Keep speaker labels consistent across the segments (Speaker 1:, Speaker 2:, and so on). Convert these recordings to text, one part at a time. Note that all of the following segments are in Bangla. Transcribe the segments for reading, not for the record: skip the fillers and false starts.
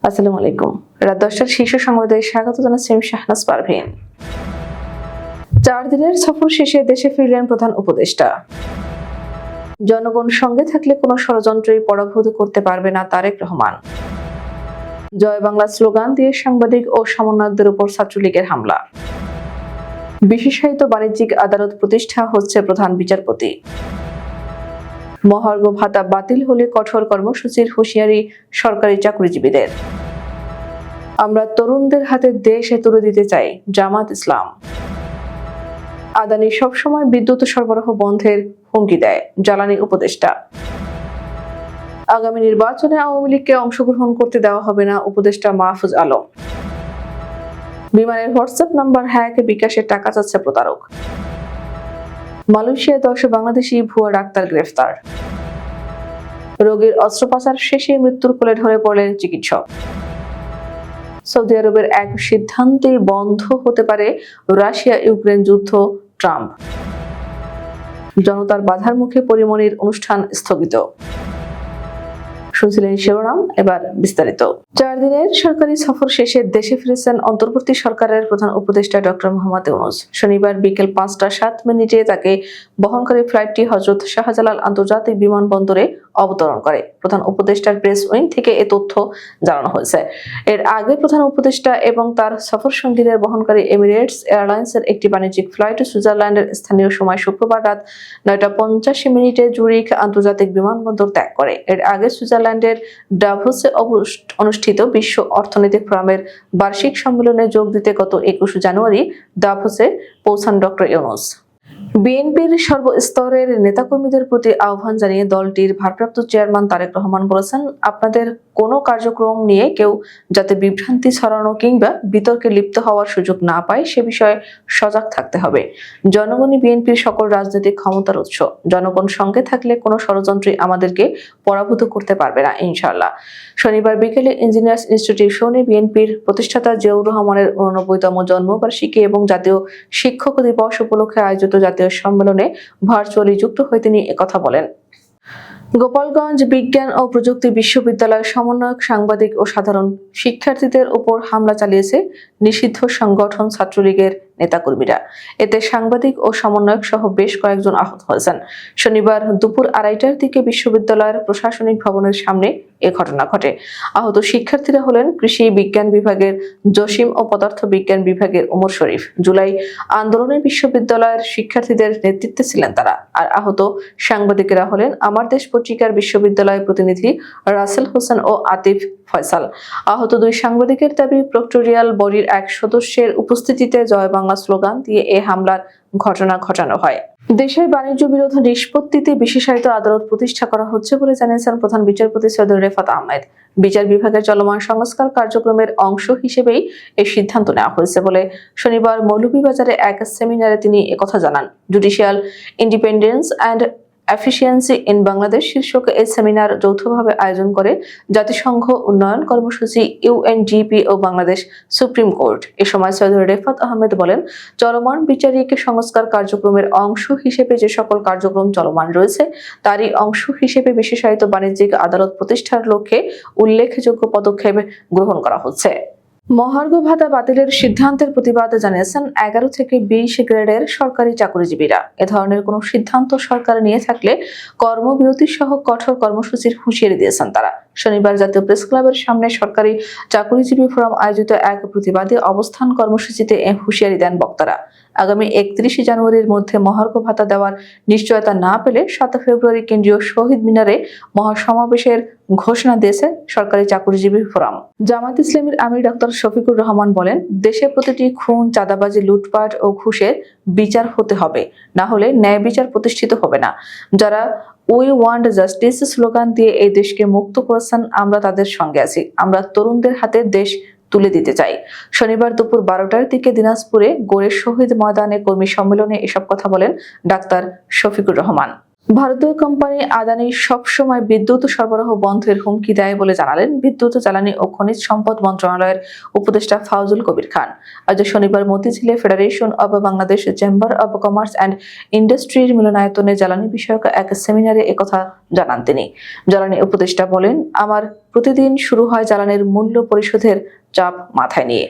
Speaker 1: আসসালামু আলাইকুম। রাত 10টার শীর্ষ সংবাদে স্বাগত জানাচ্ছি আমি শাহনাজ পারভীন। 4 দিনের সফর শেষে দেশে ফিরলেন প্রধান উপদেষ্টা। জনগণ সঙ্গে থাকলে কোনো ষড়যন্ত্রই পরাভূত করতে পারবে না তারেক রহমান। জয় বাংলা স্লোগান দিয়ে সাংবাদিক ও সমন্বয়কদের উপর ছাত্রলীগের হামলা। বিশেষায়িত বাণিজ্যিক আদালত প্রতিষ্ঠা হচ্ছে প্রধান বিচারপতি। মহার্ঘ ভাতা বাতিল হলে কঠোর কর্মসূচির হুঁশিয়ারি সরকারি চাকরিজীবীদের। আমরা তরুণদের হাতে দেশে তুলে দিতে চাই, জামাত ইসলাম। আদানি সবসময় বিদ্যুৎ সরবরাহ বন্ধের হুমকি দেয়, জ্বালানি উপদেষ্টা। আগামী নির্বাচনে আওয়ামী লীগকে অংশগ্রহণ করতে দেওয়া হবে না, উপদেষ্টা মাহফুজ আলম। বিমানের হোয়াটসঅ্যাপ নাম্বার হ্যাক, বিকাশের টাকা চাচ্ছে প্রতারক। মালয়েশিয়ায় 10 বাংলাদেশি ভুয়া ডাক্তার গ্রেফতার। রোগীর অস্ত্রোপচার শেষে মৃত্যুর কোলে ঢলে পড়লেন চিকিৎসক। সৌদি আরবের এক সিদ্ধান্তে বন্ধ হতে পারে রাশিয়া ইউক্রেন যুদ্ধ, ট্রাম্প। জনতার বাধার মুখে পরিমণির অনুষ্ঠান স্থগিত। শুনছিলেন শিরোনাম, এবার বিস্তারিত। 4 দিনের সরকারি সফর শেষে দেশে ফিরেছেন অন্তর্বর্তী সরকারের প্রধান উপদেষ্টা ডক্টর মোহাম্মদ ইউনূস। শনিবার বিকেল 5টা 7 তাকে বহনকারী ফ্লাইটটি হযরত শাহজালাল আন্তর্জাতিক বিমানবন্দরে অবতরণ করে। প্রধান উপদেষ্টার প্রেস উইং থেকে এ তথ্য জানানো হয়েছে। এর আগে প্রধান উপদেষ্টা এবং তার সফর সঙ্গীদের বহনকারী এমিরেটস এয়ারলাইন্সের একটি বাণিজ্যিক ফ্লাইট সুইজারল্যান্ডের স্থানীয় সময় শুক্রবার রাত 9টা 50 জুরিখ আন্তর্জাতিক বিমানবন্দর ত্যাগ করে। এর আগে সুইজারল্যান্ডের ডাভোসে অনুষ্ঠিত বিশ্ব অর্থনৈতিক ফোরামের বার্ষিক সম্মেলনে যোগ দিতে গত 21 জানুয়ারি ডাভোসে পৌঁছান ডক্টর ইউনূস। বিএনপির সর্বস্তরের নেতাকর্মীদের প্রতি আহ্বান জানিয়ে দলটির ভারপ্রাপ্ত চেয়ারম্যান তারেক রহমান বলেছেন, আপনাদের কোনো কার্যক্রম নিয়ে কেউ যাতে বিভ্রান্তি ছড়ানো কিংবা বিতর্কে লিপ্ত হওয়ার সুযোগ না পায় সে বিষয়ে সজাগ থাকতে হবে। জনগণই বিএনপির সকল রাজনৈতিক ক্ষমতার উৎস। জনগণ সঙ্গে থাকলে কোনো ষড়যন্ত্রই আমাদেরকে পরাভূত করতে পারবে না, ইনশাআল্লাহ। শনিবার বিকেলে ইঞ্জিনিয়ার্স ইনস্টিটিউশনে বিএনপির প্রতিষ্ঠাতা জিয়াউর রহমানের 89তম জন্মবার্ষিকী এবং জাতীয় শিক্ষক দিবস উপলক্ষে আয়োজিত জাতীয় সম্মেলনে ভার্চুয়ালি যুক্ত হয়ে তিনি একথা বলেন। গোপালগঞ্জ বিজ্ঞান ও প্রযুক্তি বিশ্ববিদ্যালয়ের সমন্বয়ক, সাংবাদিক ও সাধারণ শিক্ষার্থীদের উপর হামলা চালিয়েছে নিষিদ্ধ সংগঠন ছাত্রলীগের নেতাকর্মীরা। এতে সাংবাদিক ও সমন্বয়ক সহ বেশ কয়েকজন আহত হয়েছেন। শনিবার দুপুর 2:30টার দিকে বিশ্ববিদ্যালয়ের প্রশাসনিক ভবনের সামনে এ ঘটনা ঘটে। আহত শিক্ষার্থীরা হলেন কৃষি বিজ্ঞান বিভাগের জসিম ও পদার্থ বিজ্ঞান বিভাগের ওমর শরীফ। জুলাই আন্দোলনে বিশ্ববিদ্যালয়ের শিক্ষার্থীদের নেতৃত্বে ছিলেন তারা। আর আহত সাংবাদিকেরা হলেন আমার দেশ পত্রিকার বিশ্ববিদ্যালয় প্রতিনিধি রাসেল হোসেন ও আতিফ ফয়সাল। আহত 2 সাংবাদিকের দাবি, প্রক্টোরিয়াল বডির এক সদস্যের উপস্থিতিতে জয় বাংলা স্লোগান দিয়ে এ হামলার ঘটনা ঘটানো হয়। দেশের বাণিজ্য বিরোধ নিষ্পত্তিতে বিশেষায়িত আদালত প্রতিষ্ঠা করা হচ্ছে বলে জানিয়েছেন প্রধান বিচারপতি সৈয়দ রেফাত আহমেদ। বিচার বিভাগের চলমান সংস্কার কার্যক্রমের অংশ হিসেবেই এই সিদ্ধান্ত নেওয়া হয়েছে বলে শনিবার মৌলভীবাজারে এক সেমিনারে তিনি একথা জানান। Judicial independence and efficiency in Bangladesh শীর্ষক এই সেমিনার যৌথভাবে আয়োজন করে জাতিসংঘ উন্নয়ন কর্মসূচি, ইউএনডিপি ও বাংলাদেশ সুপ্রিম কোর্ট। এ সময় সৈয়দ রেফাত আহমেদ বলেন, চলমান বিচারিক সংস্কার কার্যক্রমের অংশ হিসেবে যে সকল কার্যক্রম চলমান রয়েছে তারই অংশ হিসেবে বিশেষায়িত বাণিজ্যিক আদালত প্রতিষ্ঠার লক্ষ্যে উল্লেখযোগ্য পদক্ষেপ গ্রহণ করা হচ্ছে। মহার্ঘ ভাতা বাতিলের সিদ্ধান্তের প্রতিবাদ জানিয়েছেন 11 থেকে 20 গ্রেডের সরকারি চাকরিজীবীরা। এ ধরনের কোনো সিদ্ধান্ত সরকার নিয়ে থাকলে কর্মবিরতি সহ কঠোর কর্মসূচির হুঁশিয়ারি দিয়েছেন তারা। শনিবার জাতীয় প্রেস ক্লাবের সামনে সরকারি চাকরিজীবী ফোরাম আয়োজিত এক প্রতিবাদী অবস্থান কর্মসূচিতে এ হুঁশিয়ারি দেন বক্তারা। আগামী 31 জানুয়ারির মধ্যে মহার্ঘ ভাতা দেওয়ার নিশ্চয়তা না পেলে 7 ফেব্রুয়ারি কেন্দ্রীয় শহীদ মিনারে মহাসমাবেশের ঘোষণা দিয়েছে সরকারি চাকরিজীবী ফোরাম। জামাত ইসলামীর আমির ডক্টর শফিকুর রহমান বলেন, দেশে প্রতিটি খুন, চাঁদাবাজি, লুটপাট ও ঘুষের বিচার হতে হবে, না হলে ন্যায় বিচার প্রতিষ্ঠিত হবে না। যারা উই ওয়ান্ট জাস্টিস স্লোগান দিয়ে এই দেশকে মুক্ত করেছেন, আমরা তাদের সঙ্গে আছি। আমরা তরুণদের হাতে দেশ তুলে দিতে চাই। শনিবার দুপুর 12টার দিকে দিনাজপুরে গোরের শহীদ ময়দানে কর্মী সম্মেলনে এসব কথা বলেন ডাক্তার শফিকুর রহমান। ভারতীয় কোম্পানি আদানি সবসময় বিদ্যুৎ সরবরাহ বন্ধের হুমকি দেয় বলে জানালেন বিদ্যুৎ, জ্বালানি ও খনিজ সম্পদ মন্ত্রণালয়ের উপদেষ্টা ফাউজুল কবির খান। আজ শনিবার মতিঝিলে federation of Bangladesh chamber of commerce and ইন্ডাস্ট্রির মিলনায়তনে জ্বালানি বিষয়ক এক সেমিনারে একথা জানান তিনি। জ্বালানি উপদেষ্টা বলেন, আমার প্রতিদিন শুরু হয় জ্বালানির মূল্য পরিশোধের চাপ মাথায় নিয়ে।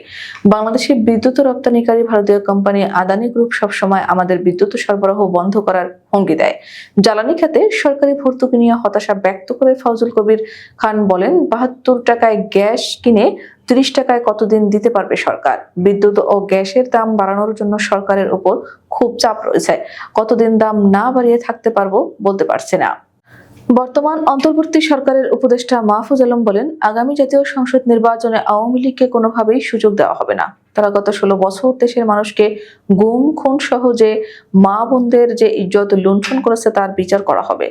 Speaker 1: বাংলাদেশের বিদ্যুৎ রপ্তানিকারী ভারতীয় কোম্পানি আদানি গ্রুপ সবসময় আমাদের বিদ্যুৎ সরবরাহ বন্ধ করার হুমকি দেয়। জ্বালানি খাতে সরকারি ভর্তুকি নিয়ে হতাশা ব্যক্ত করে ফাউজুল কবির খান বলেন, ৭২ টাকায় গ্যাস কিনে ৩০ টাকায় কতদিন দিতে পারবে সরকার? বিদ্যুৎ ও গ্যাসের দাম বাড়ানোর জন্য সরকারের উপর খুব চাপ রয়েছে। কতদিন দাম না বাড়িয়ে থাকতে পারবো বলতে পারছি না। বর্তমান অন্তর্বর্তী সরকারের উপদেষ্টা মাহফুজ আলম বলেন, আগামী জাতীয় সংসদ নির্বাচনে আওয়ামী লীগকে কোনোভাবেই সুযোগ দেওয়া হবে না। তারা গত ১৬ বছর দেশের মানুষকে গুম খুন সহ যে মা বোনদের যে ইজ্জত লুণ্ঠন করেছে তার বিচার করা হবে।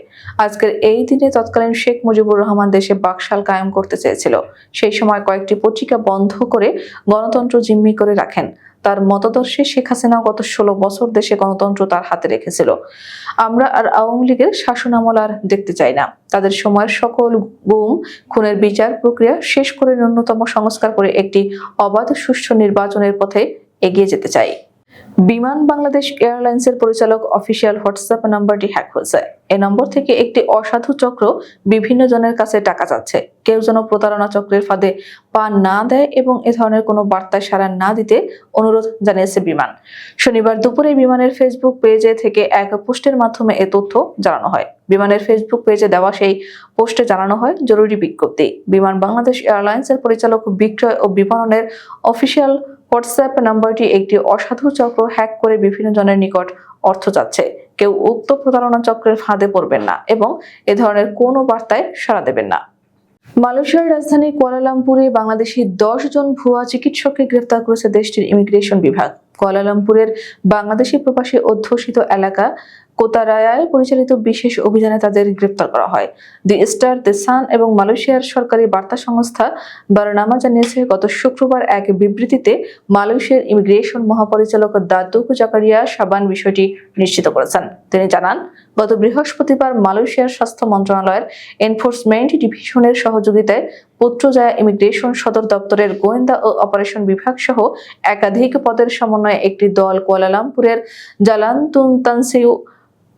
Speaker 1: আজকের এই দিনে তৎকালীন শেখ মুজিবুর রহমান দেশে বাকশাল কায়েম করতে চেয়েছিল। সেই সময় কয়েকটি পত্রিকা বন্ধ করে গণতন্ত্র জিম্মি করে রাখেন। তার মতাদর্শে শেখ হাসিনা গত ১৬ বছর দেশে গণতন্ত্র তার হাতে রেখেছিল। আমরা আর আওয়ামী লীগের শাসনামল আর দেখতে চাই না। তাদের সময়ের সকল গুম খুনের বিচার প্রক্রিয়া শেষ করে ন্যূনতম সংস্কার করে একটি অবাধ সুষ্ঠু নির্বাচনের পথে এগিয়ে যেতে চাই। বিমান বাংলাদেশ এয়ারলাইন্সের পরিচালক অফিসিয়াল হোয়াটসঅ্যাপ নাম্বারটি হ্যাক হয়েছে। এই নম্বর থেকে একটি অসাধু চক্র বিভিন্ন জনের কাছে টাকা চাচ্ছে। কেউ যেন প্রতারণা চক্রের ফাঁদে পা না দেয় এবং এ ধরনের কোনো বার্তায় সাড়া না দিতে অনুরোধ জানিয়েছে বিমান। শনিবার দুপুরে বিমানের ফেসবুক পেজে থেকে এক পোস্টের মাধ্যমে এ তথ্য জানানো হয়। বিমানের ফেসবুক পেজে দেওয়া সেই পোস্টে জানানো হয় জরুরি বিজ্ঞপ্তি। বিমান বাংলাদেশ এয়ারলাইন্সের পরিচালক বিক্রয় ও বিপণনের অফিসিয়াল হোয়াটসঅ্যাপ নাম্বারটি একটি অসাধু চক্র হ্যাক করে বিভিন্ন জনের নিকট অর্থ চাচ্ছে। কেউ উক্ত প্রতারণা চক্রের ফাঁদে পড়বেন না এবং এ ধরনের কোনো বার্তায় সাড়া দেবেন না। মালয়েশিয়ার রাজধানী কুয়ালালামপুরে বাংলাদেশি ১০ জন ভুয়া চিকিৎসককে গ্রেফতার করেছে দেশটির ইমিগ্রেশন বিভাগ। কুয়ালালামপুরের বাংলাদেশি প্রবাসী অধ্যুষিত এলাকা কোতারায়ায় পরিচালিত বিশেষ অভিযানে তাদের গ্রেফতার করা হয়। দি স্টার, দি সান এবং মালয়েশিয়ার সরকারি বার্তা সংস্থা বারনামা জানিয়েছে, গত শুক্রবার এক বিবৃতিতে মালয়েশিয়ার ইমিগ্রেশন মহাপরিচালক দাতুক জাকারিয়া সাবান বিষয়টি নিশ্চিত করেছেন। তিনি জানান, গত বৃহস্পতিবার মালয়েশিয়ার স্বাস্থ্য মন্ত্রণালয়ের এনফোর্সমেন্ট ডিভিশনের সহযোগিতায় পুত্রজায়া ইমিগ্রেশন সদর দপ্তরের গোয়েন্দা ও অপারেশন বিভাগ সহ একাধিক পদের সমন্বয়ে একটি দল কুয়ালালামপুরের জালান তুনতানসিউ,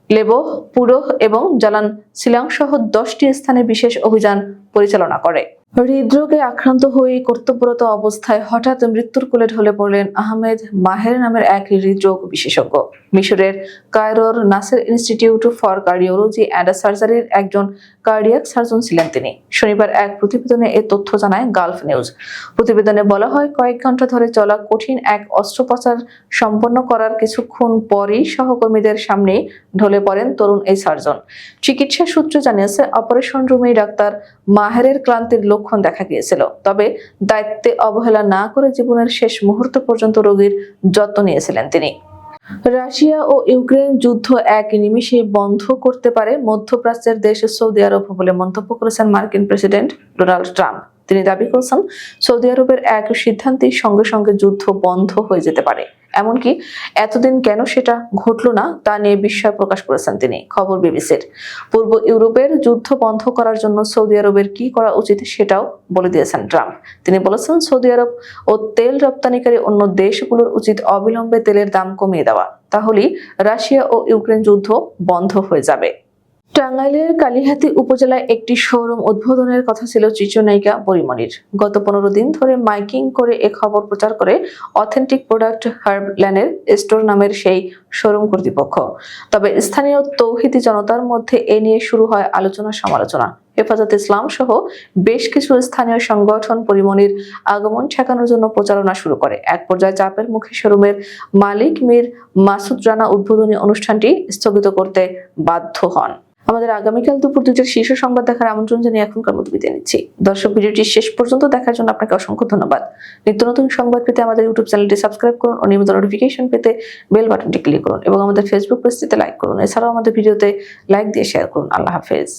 Speaker 1: লেবো, পুরো এবং জালান সিলাং সহ 10টি স্থানে বিশেষ অভিযান পরিচালনা করে। হৃদরোগে আক্রান্ত হয়ে কর্তব্যরত অবস্থায় হঠাৎ মৃত্যুর কোলে ঢলে পড়লেন আহমেদ মাহের নামের এক হৃদরোগ বিশেষজ্ঞ। মিশরের কায়রোর Nasser institute for cardiology and সার্জারির একজন কার্ডিয়াক সার্জন ছিলেন তিনি। শনিবার এক প্রতিবেদনে এ তথ্য জানায় গালফ নিউজ। প্রতিবেদনে বলা হয়, কয়েক ঘন্টা ধরে চলা কঠিন এক অস্ত্রোপচার সম্পন্ন করার কিছুক্ষণ পরই সহকর্মীদের সামনে ঢলে পড়েন তরুণ এই সার্জন। চিকিৎসা সূত্র জানিয়েছে, অপারেশন রুমে ডাক্তার মাহেরের ক্লান্তির লক্ষণ দেখা গিয়েছিল। তবে দায়িত্বে অবহেলা না করে জীবনের শেষ মুহূর্ত পর্যন্ত রোগীর যত্ন নিয়েছিলেন তিনি। রাশিয়া ও ইউক্রেন যুদ্ধ এক নিমিষে বন্ধ করতে পারে মধ্যপ্রাচ্যের দেশ সৌদি আরব বলে মন্তব্য করেছেন মার্কিন প্রেসিডেন্ট ডোনাল্ড ট্রাম্প। তিনি দাবি করেছেন, সৌদি আরবের এক সিদ্ধান্তের সঙ্গে সঙ্গে যুদ্ধ বন্ধ হয়ে যেতে পারে। এমনকি এতদিন কেন সেটা ঘটল না তা নিয়ে বিস্ময় প্রকাশ করেছেন তিনি। খবর বিবিসির। পূর্ব ইউরোপের যুদ্ধ বন্ধ করার জন্য সৌদি আরবের কি করা উচিত সেটাও বলে দিয়েছেন ট্রাম্প। তিনি বলেছেন, সৌদি আরব ও তেল রপ্তানিকারী অন্য দেশগুলোর উচিত অবিলম্বে তেলের দাম কমিয়ে দেওয়া। তাহলেই রাশিয়া ও ইউক্রেন যুদ্ধ বন্ধ হয়ে যাবে। টাঙ্গাইলের কালিহাতী উপজেলায় একটি শোরুম উদ্বোধনের কথা ছিল চিত্রনায়িকা পরিমণির। গত 15 দিন ধরে মাইকিং করে এ খবর প্রচার করে অথেন্টিক প্রোডাক্ট হার্বল্যান্ডের স্টোর নামের সেই শোরুম কর্তৃপক্ষ। তবে স্থানীয় তৌহিদি জনতার মধ্যে এ নিয়ে শুরু হয় আলোচনা সমালোচনা। হেফাজতে ইসলাম সহ বেশ কিছু স্থানীয় সংগঠন পরিমণির আগমন ঠেকানোর জন্য প্রচারণা শুরু করে। এক পর্যায়ে চাপের মুখে শোরুমের মালিক মীর মাসুদ রানা উদ্বোধনী অনুষ্ঠানটি স্থগিত করতে বাধ্য হন। আমাদের আগামীকাল দুপুর 2টার শীর্ষ সংবাদ দেখার আমন্ত্রণ জানিয়ে এখনকার মতো বিদায় নিচ্ছি। দর্শক, ভিডিওটি শেষ পর্যন্ত দেখার জন্য আপনাকে অসংখ্য ধন্যবাদ। নিত্য নতুন সংবাদ পেতে আমাদের ইউটিউব চ্যানেলটি সাবস্ক্রাইব করুন ও নিয়মিত নোটিফিকেশন পেতে বেল বাটনটি ক্লিক করুন এবং আমাদের ফেসবুক পেজটিতে লাইক করুন। এছাড়াও আমাদের ভিডিওতে লাইক দিয়ে শেয়ার করুন। আল্লাহ হাফেজ।